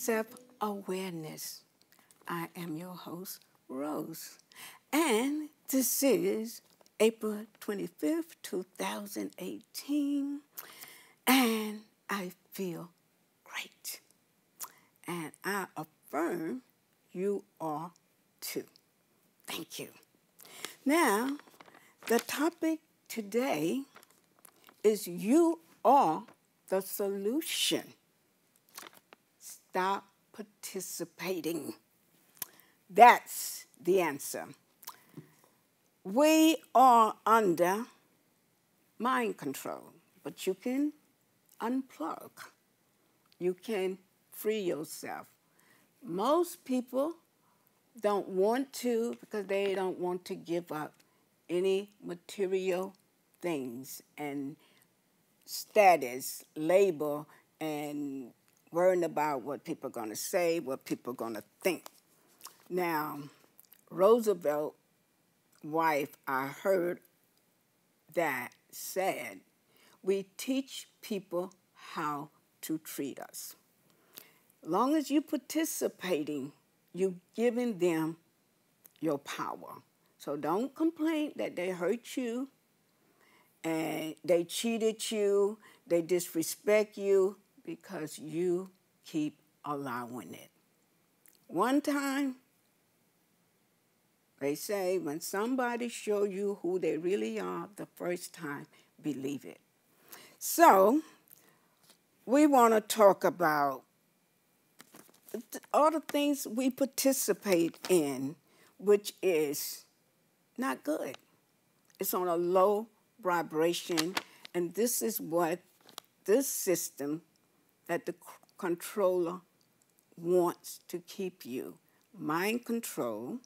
self-awareness. I am your host, Rose, and this is April 25th, 2018, and I feel great, and I affirm you are too. Thank you. Now, the topic today is you are the solution. Stop participating. That's the answer. We are under mind control, but you can unplug. You can free yourself. Most people don't want to because they don't want to give up any material things and status, label, and worrying about what people are going to say, what people are going to think. Now, Roosevelt's wife, I heard that said, we teach people how to treat us. Long as you're participating, you're giving them your power. So don't complain that they hurt you and they cheated you, they disrespect you, because you keep allowing it. One time, they say when somebody show you who they really are the first time, believe it. So we want to talk about all the things we participate in, which is not good. It's on a low vibration, and this is what this system that the controller wants to keep you. Mind control.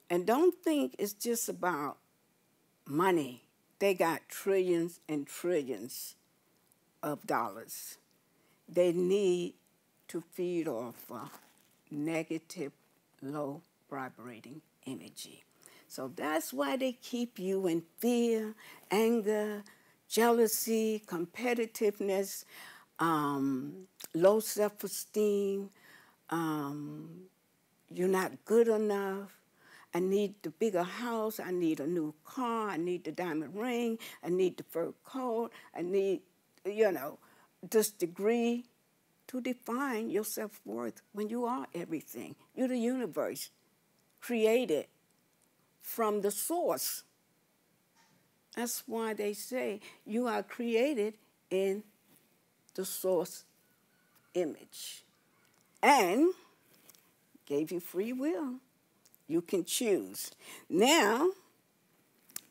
And don't think it's just about money. They got trillions and trillions of dollars. They need to feed off negative, low vibrating energy. So that's why they keep you in fear, anger, jealousy, competitiveness, low self-esteem, you're not good enough, I need the bigger house, I need a new car, I need the diamond ring, I need the fur coat, I need, this degree to define your self-worth when you are everything. You're the universe created from the source. That's why they say you are created in the source image and gave you free will. You can choose. Now,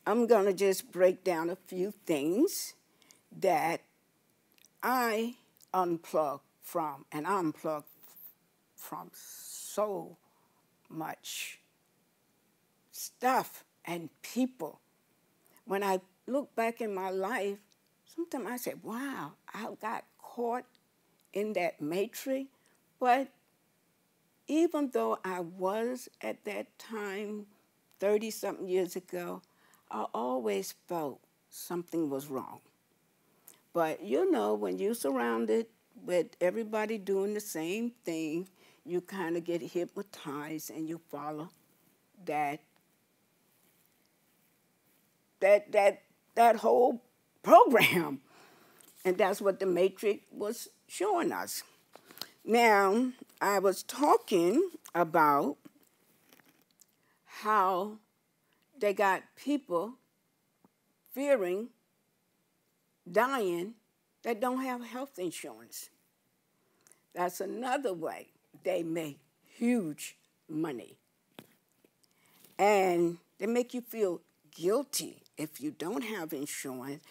I'm going to just break down a few things that I unplug from, and I unplug from so much stuff and people. When I look back in my life, sometimes I say, wow, I got caught in that matrix. But even though I was at that time, 30-something years ago, I always felt something was wrong. But when you're surrounded with everybody doing the same thing, you kind of get hypnotized and you follow that whole program. And that's what the Matrix was showing us. Now, I was talking about how they got people fearing dying that don't have health insurance. That's another way they make huge money. And they make you feel guilty if you don't have insurance.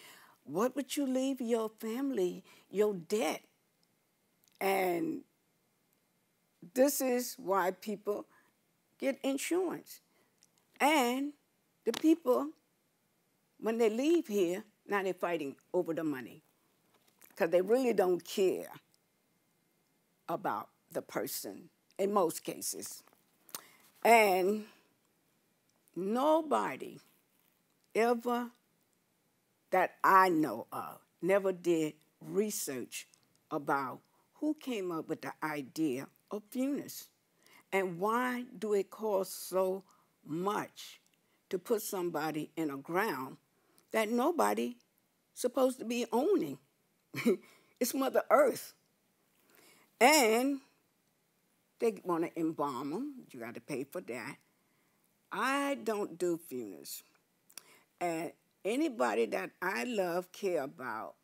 What would you leave your family, your debt? And this is why people get insurance. And the people, when they leave here, now they're fighting over the money because they really don't care about the person in most cases. And nobody ever that I know of never did research about who came up with the idea of funerals? And why do it cost so much to put somebody in a ground that nobody supposed to be owning? It's Mother Earth. And they want to embalm them. You got to pay for that. I don't do funerals. And anybody that I love, care about,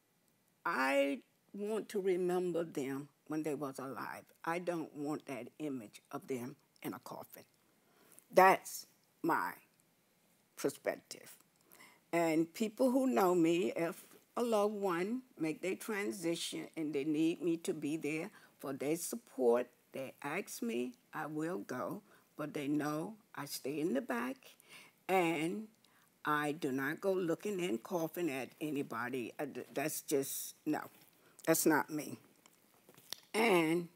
I want to remember them when they was alive. I don't want that image of them in a coffin. That's my perspective. And people who know me, if a loved one make their transition and they need me to be there for their support, they ask me, I will go, but they know I stay in the back and I do not go looking in coughing at anybody. That's just, no, that's not me. And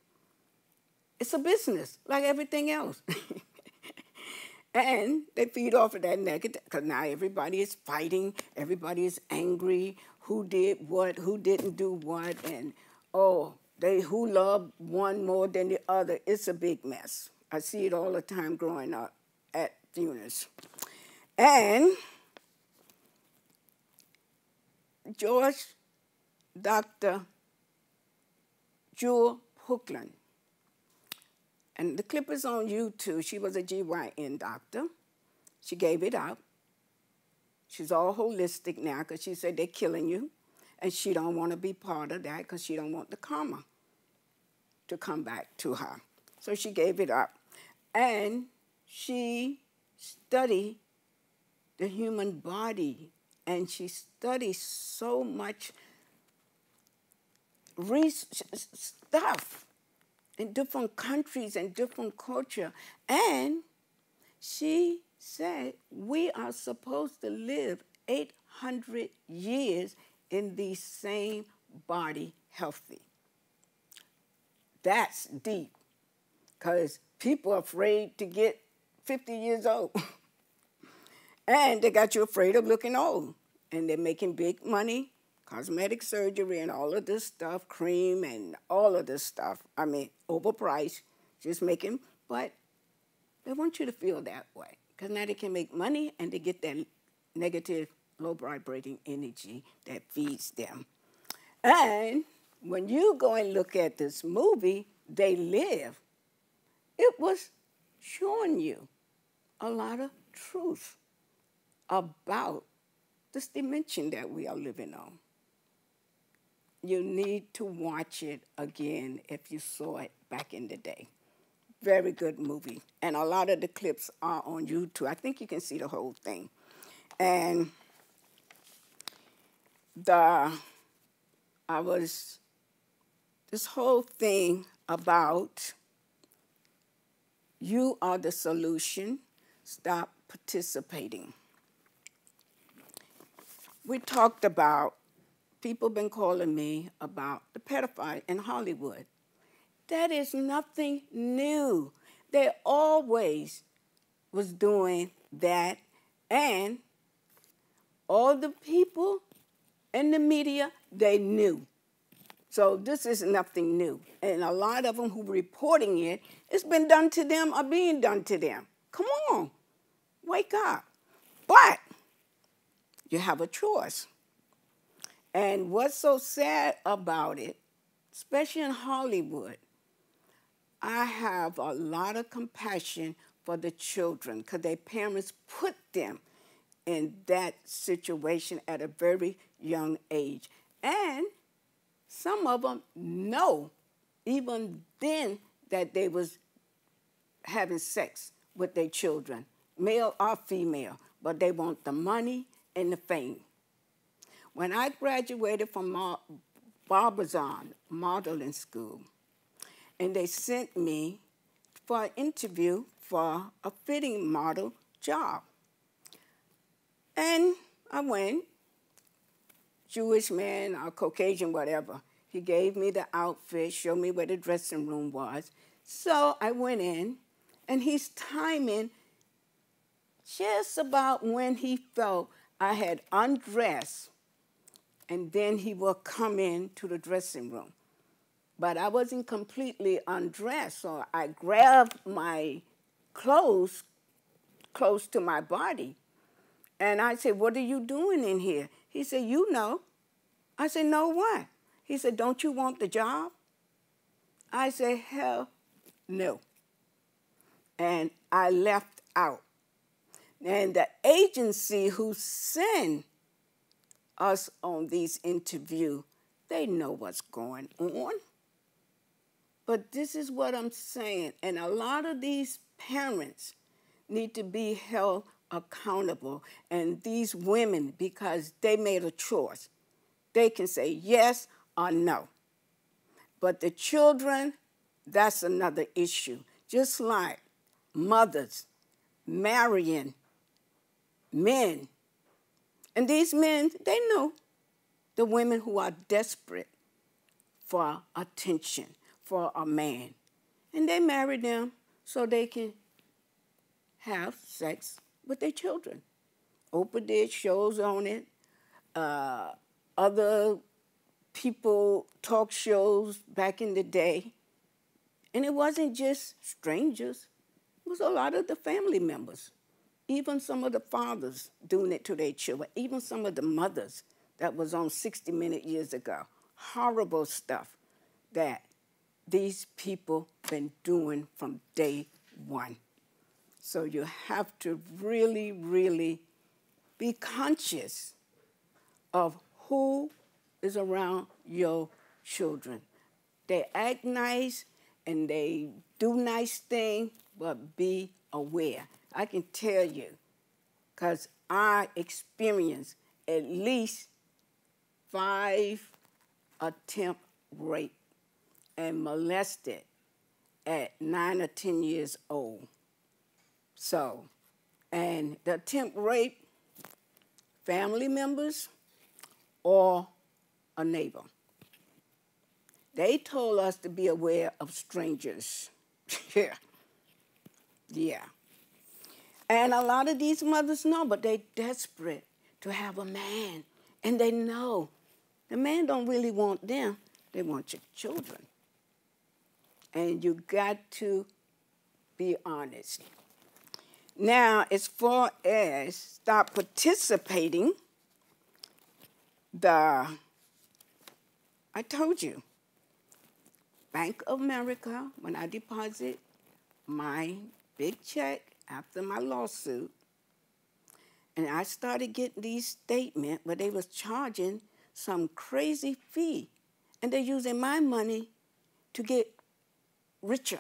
it's a business like everything else. And they feed off of that negative, because now everybody is fighting, everybody is angry, who did what, who didn't do what, and who loved one more than the other. It's a big mess. I see it all the time growing up at funerals. And Dr. Jewel Hookland, and the clip is on YouTube. She was a GYN doctor. She gave it up. She's all holistic now because she said they're killing you, and she don't want to be part of that because she don't want the karma to come back to her. So she gave it up. And she studied the human body, and she studied so much stuff in different countries and different culture. And she said we are supposed to live 800 years in the same body healthy. That's deep, because people are afraid to get 50 years old. And they got you afraid of looking old. And they're making big money, cosmetic surgery and all of this stuff, cream and all of this stuff. I mean, overpriced, just making, but they want you to feel that way, because now they can make money and they get that negative, low vibrating energy that feeds them. And when you go and look at this movie, They Live, it was showing you a lot of truth about this dimension that we are living on. You need to watch it again if you saw it back in the day. Very good movie. And a lot of the clips are on YouTube. I think you can see the whole thing. And this whole thing about you are the solution, stop participating. We talked about, people been calling me about the pedophile in Hollywood. That is nothing new. They always was doing that, and all the people in the media, they knew. So this is nothing new. And a lot of them who are reporting it, it's been done to them or being done to them. Come on, wake up. But you have a choice. And what's so sad about it, especially in Hollywood, I have a lot of compassion for the children because their parents put them in that situation at a very young age. And some of them know even then that they was having sex with their children, male or female, but they want the money and the fame. When I graduated from Barbizon modeling school, and they sent me for an interview for a fitting model job. And I went, Jewish man or Caucasian, whatever. He gave me the outfit, showed me where the dressing room was. So I went in, and he's timing just about when he felt I had undressed, and then he will come in to the dressing room. but I wasn't completely undressed, so I grabbed my clothes close to my body. And I said, what are you doing in here? He said, you know. I said, no what? He said, don't you want the job? I said, hell no. And I left out. And the agency who sent us on these interviews, they know what's going on. But this is what I'm saying. And a lot of these parents need to be held accountable. And these women, because they made a choice, they can say yes or no. But the children, that's another issue. Just like mothers marrying men. And these men, they know the women who are desperate for attention, for a man. And they marry them so they can have sex with their children. Oprah did shows on it. Other people, talk shows back in the day. And it wasn't just strangers. It was a lot of the family members. Even some of the fathers doing it to their children. Even some of the mothers that was on 60 Minutes years ago. Horrible stuff that these people been doing from day one. So you have to really, really be conscious of who is around your children. They act nice and they do nice things, but be aware. I can tell you, because I experienced at least 5 attempt rape and molested at 9 or 10 years old. So, and the attempt rape, family members or a neighbor. They told us to be aware of strangers. Yeah. Yeah. And a lot of these mothers know, but they're desperate to have a man. And they know the man don't really want them. They want your children. And you got to be honest. Now, as far as start participating, I told you, Bank of America, when I deposit my big check after my lawsuit, and I started getting these statements where they was charging some crazy fee, and they're using my money to get richer.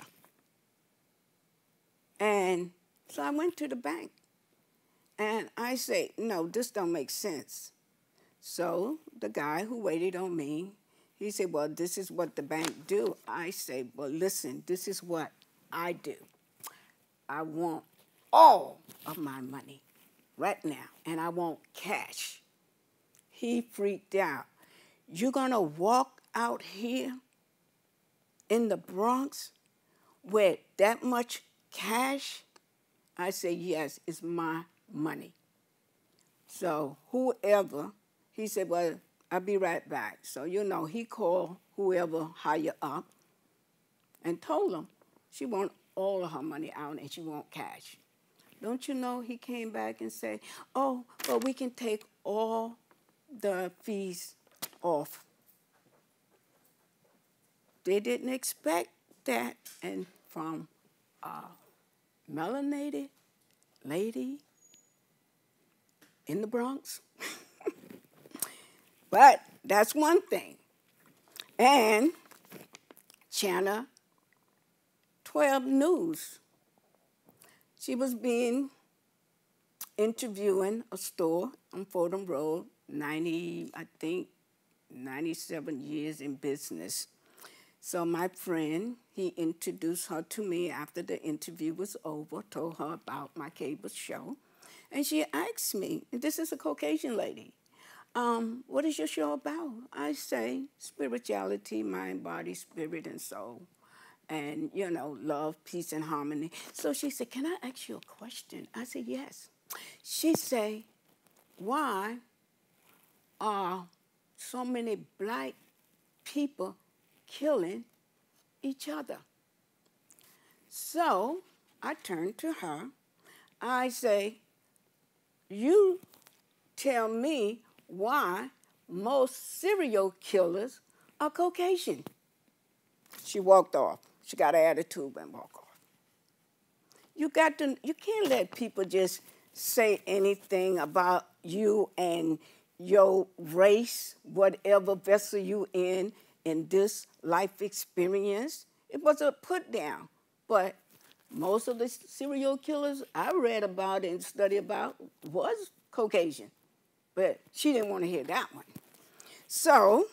And so I went to the bank, and I say, no, this don't make sense. So the guy who waited on me, he said, well, this is what the bank do. I say, well, listen, this is what I do. I want all of my money right now, and I want cash. He freaked out. You're going to walk out here in the Bronx with that much cash? I say, yes, it's my money. So whoever, he said, well, I'll be right back. So, you know, he called whoever higher up and told them she want all of her money out and she want cash. Don't you know he came back and said, oh, well, we can take all the fees off. They didn't expect that. And from a melanated lady in the Bronx. But that's one thing. And Channel 12 News, she was being interviewing a store on Fordham Road, 97 years in business. So my friend, he introduced her to me after the interview was over, told her about my cable show. And she asked me, and this is a Caucasian lady, what is your show about? I say spirituality, mind, body, spirit, and soul. And, you know, love, peace, and harmony. So she said, can I ask you a question? I said, yes. She said, why are so many black people killing each other. So I turned to her. I say, you tell me why most serial killers are Caucasian. She walked off. She got an attitude and walked off. You can't let people just say anything about you and your race, whatever vessel you in this life experience. It was a put down. But most of the serial killers I read about and studied about was Caucasian. But she didn't want to hear that one. So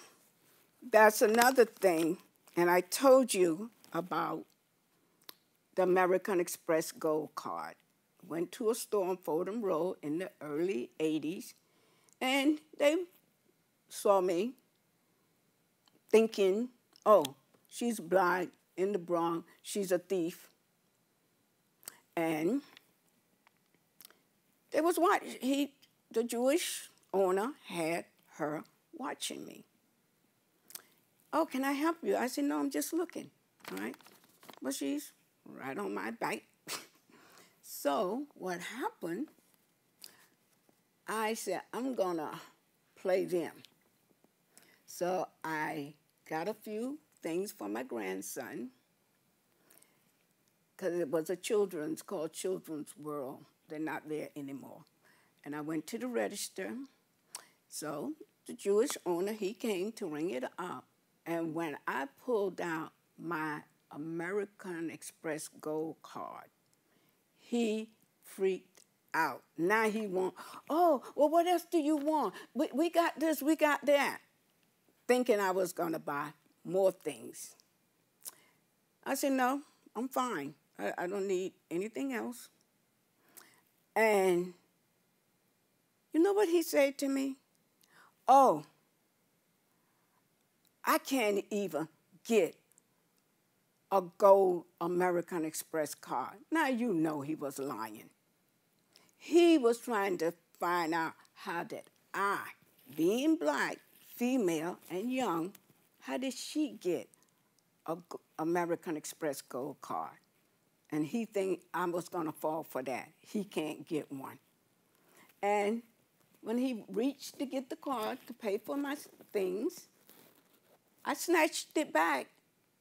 that's another thing. And I told you about the American Express Gold Card. Went to a store on Fordham Road in the early 80s, and they saw me thinking, oh, she's black in the Bronx, she's a thief. And there was the Jewish owner had her watching me. Oh, can I help you? I said, no, I'm just looking, all right? But she's right on my back. So what happened, I said, I'm going to play them. So I got a few things for my grandson, because it was called Children's World. They're not there anymore. And I went to the register. So the Jewish owner, he came to ring it up. And when I pulled out my American Express Gold Card, he freaked out. Now he want, oh, well, what else do you want? We got this, we got that. Thinking I was going to buy more things. I said, no, I'm fine. I don't need anything else. And you know what he said to me? Oh, I can't even get a gold American Express card. Now you know he was lying. He was trying to find out how that I, being black, female, and young, how did she get a American Express gold card? And he think I was going to fall for that. He can't get one. And when he reached to get the card to pay for my things, I snatched it back,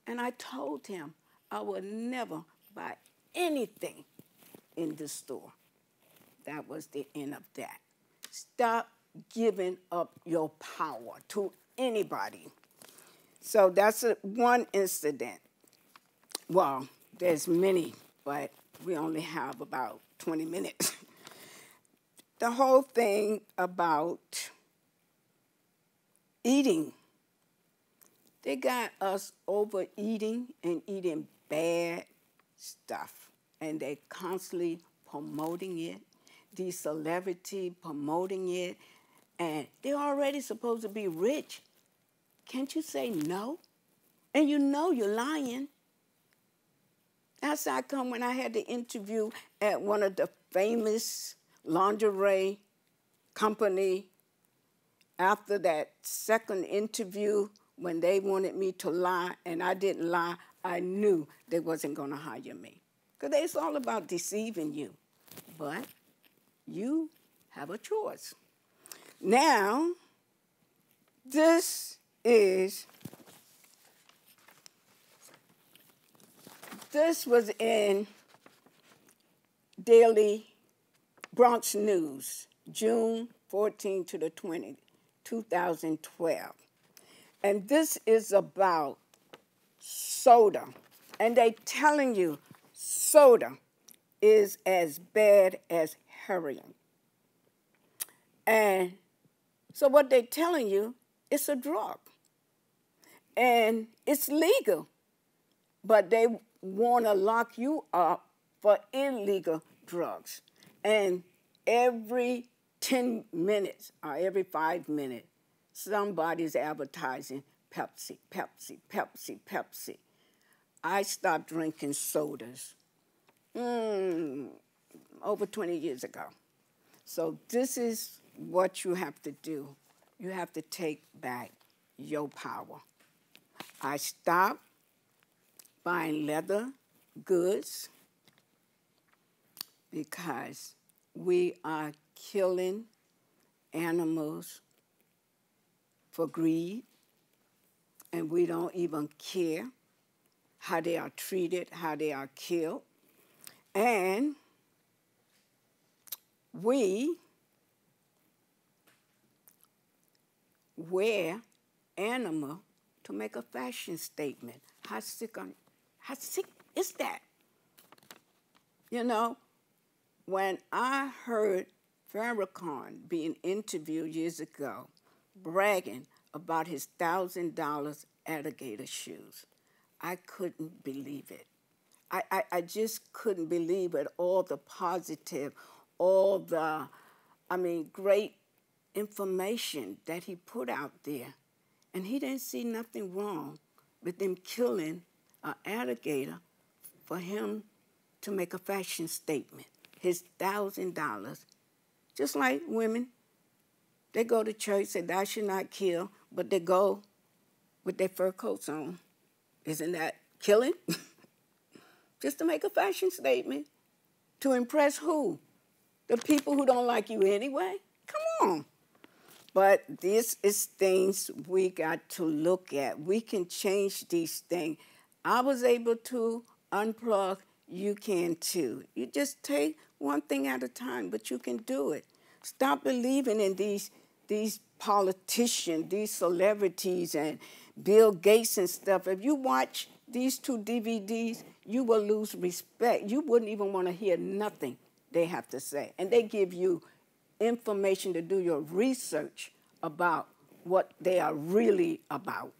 and I told him I would never buy anything in this store. That was the end of that. Stop giving up your power to anybody. So that's one incident. Well, there's many, but we only have about 20 minutes. The whole thing about eating. They got us overeating and eating bad stuff. And they constantly promoting it. These celebrity promoting it. And they're already supposed to be rich. Can't you say no? And you know you're lying. That's how come when I had the interview at one of the famous lingerie company, after that second interview, when they wanted me to lie and I didn't lie, I knew they wasn't going to hire me. Because it's all about deceiving you. But you have a choice. Now, this was in Daily Bronx News, June 14 to the 20th, 2012. And this is about soda. And they telling you soda is as bad as heroin. And so what they're telling you, it's a drug. And it's legal. But they want to lock you up for illegal drugs. And every 10 minutes or every 5 minutes, somebody's advertising Pepsi, Pepsi, Pepsi, Pepsi. I stopped drinking sodas over 20 years ago. So this is what you have to do. You have to take back your power. I stopped buying leather goods because we are killing animals for greed, and we don't even care how they are treated, how they are killed. And we wear animal to make a fashion statement. How sick is that? You know, when I heard Farrakhan being interviewed years ago, bragging about his $1,000 alligator shoes, I couldn't believe it. I just couldn't believe it, all the positive, all the, great information that he put out there. And he didn't see nothing wrong with them killing an alligator for him to make a fashion statement. His $1,000, just like women, they go to church, say, thou should not kill, but they go with their fur coats on. Isn't that killing? Just to make a fashion statement. To impress who? The people who don't like you anyway? Come on. But this is things we got to look at. We can change these things. I was able to unplug. You can too. You just take one thing at a time, but you can do it. Stop believing in these politicians, these celebrities, and Bill Gates and stuff. If you watch these 2 DVDs, you will lose respect. You wouldn't even want to hear nothing they have to say. And they give you information to do your research about what they are really about.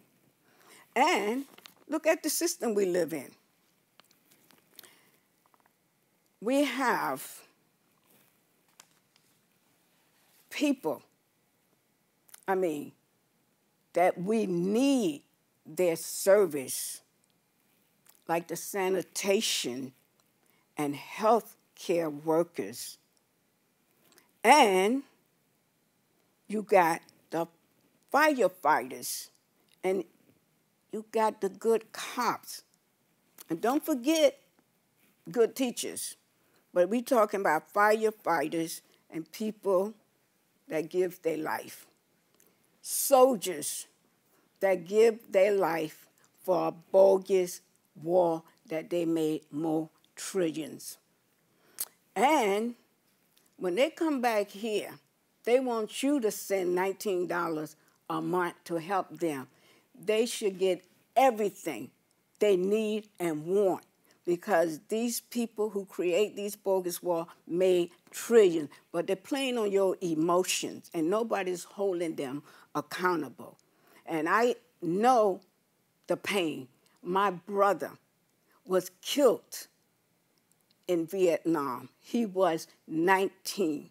And look at the system we live in. We have people, that we need their service, like the sanitation and health care workers. And you got the firefighters, and you got the good cops. And don't forget good teachers. But we're talking about firefighters and people that give their life. Soldiers that give their life for a bogus war that they made more trillions. And when they come back here, they want you to send $19 a month to help them. They should get everything they need and want, because these people who create these bogus wars made trillions, but they're playing on your emotions, and nobody's holding them accountable. And I know the pain. My brother was killed in Vietnam. He was 19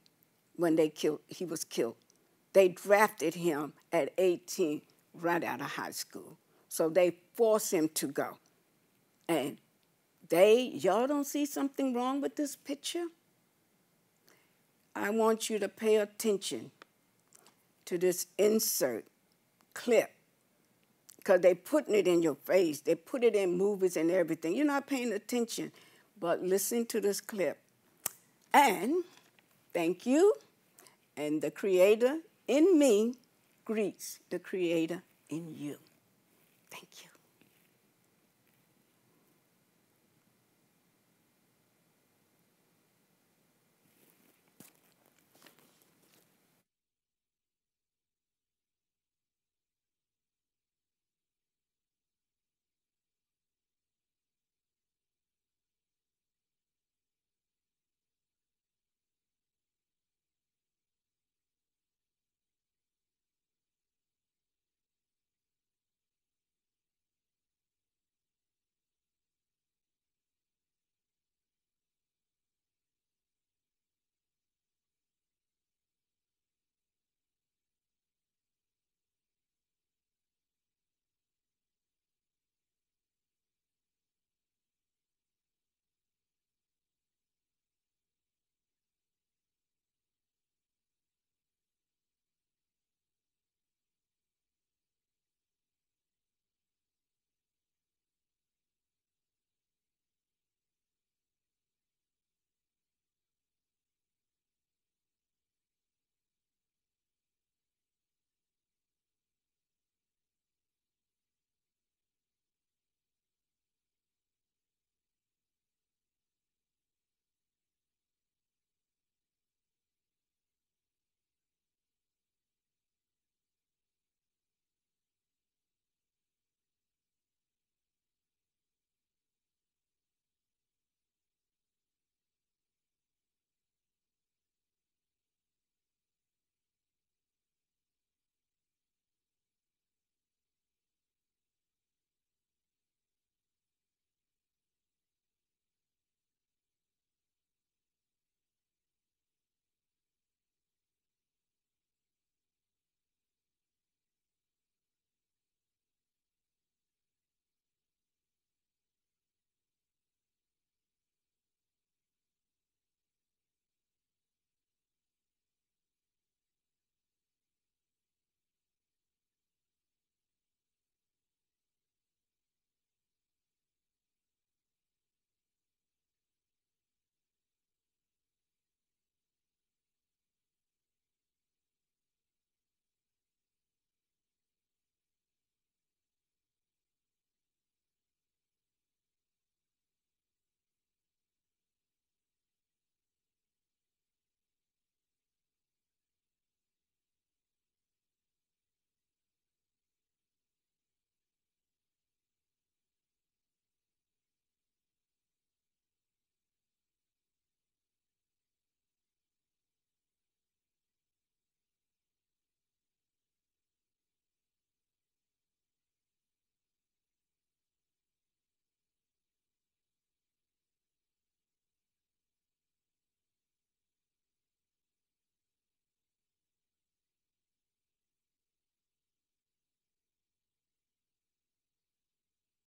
when he was killed. They drafted him at 18 right out of high school. So they forced him to go. And y'all don't see something wrong with this picture? I want you to pay attention to this insert clip, because they're putting it in your face. They put it in movies and everything. You're not paying attention, but listen to this clip. And thank you, and the Creator in me greets the Creator in you. Thank you.